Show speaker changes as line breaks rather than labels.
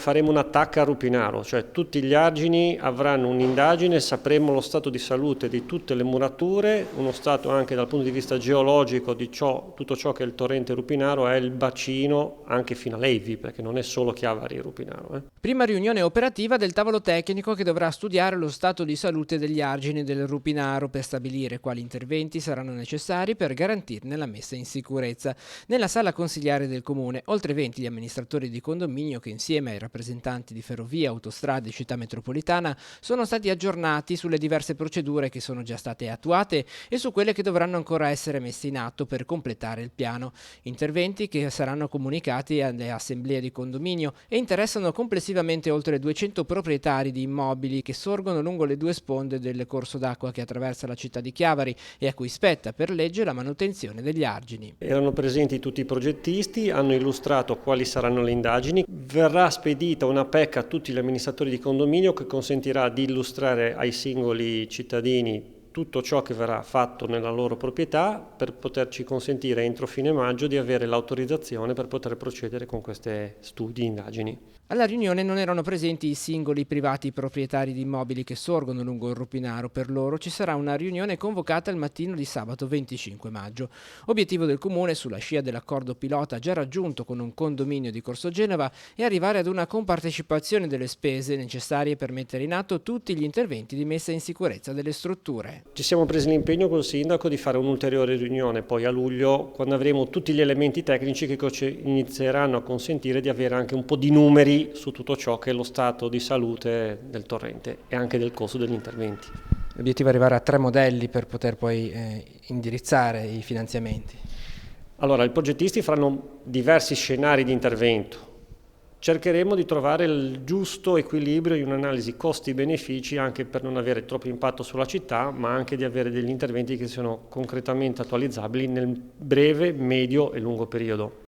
faremo un attacco a Rupinaro, cioè tutti gli argini avranno un'indagine, sapremo lo stato di salute di tutte le murature, uno stato anche dal punto di vista geologico di tutto ciò che è il torrente Rupinaro, è il bacino anche fino a Levi, perché non è solo Chiavari e Rupinaro.
Prima riunione operativa del tavolo tecnico che dovrà studiare lo stato di salute degli argini del Rupinaro per stabilire quali interventi saranno necessari per garantirne la messa in sicurezza. Nella sala consigliare del comune, oltre 20 gli amministratori di condominio che insieme ai rappresentanti di ferrovie, autostrade e città metropolitana sono stati aggiornati sulle diverse procedure che sono già state attuate e su quelle che dovranno ancora essere messe in atto per completare il piano. Interventi che saranno comunicati alle assemblee di condominio e interessano complessivamente oltre 200 proprietari di immobili che sorgono lungo le due sponde del corso d'acqua che attraversa la città di Chiavari e a cui spetta per legge la manutenzione degli argini.
Erano presenti tutti i progettisti, hanno illustrato quali saranno le indagini, verrà spedita una PEC a tutti gli amministratori di condominio che consentirà di illustrare ai singoli cittadini tutto ciò che verrà fatto nella loro proprietà per poterci consentire entro fine maggio di avere l'autorizzazione per poter procedere con questi studi e indagini.
Alla riunione non erano presenti i singoli privati proprietari di immobili che sorgono lungo il Rupinaro. Per loro ci sarà una riunione convocata il mattino di sabato 25 maggio. Obiettivo del comune, sulla scia dell'accordo pilota già raggiunto con un condominio di Corso Genova, è arrivare ad una compartecipazione delle spese necessarie per mettere in atto tutti gli interventi di messa in sicurezza delle strutture.
Ci siamo presi l'impegno col sindaco di fare un'ulteriore riunione poi a luglio, quando avremo tutti gli elementi tecnici che inizieranno a consentire di avere anche un po' di numeri su tutto ciò che è lo stato di salute del torrente e anche del costo degli interventi.
L'obiettivo è arrivare a 3 modelli per poter poi indirizzare i finanziamenti.
Allora, i progettisti faranno diversi scenari di intervento. Cercheremo di trovare il giusto equilibrio in un'analisi costi-benefici anche per non avere troppo impatto sulla città, ma anche di avere degli interventi che siano concretamente attualizzabili nel breve, medio e lungo periodo.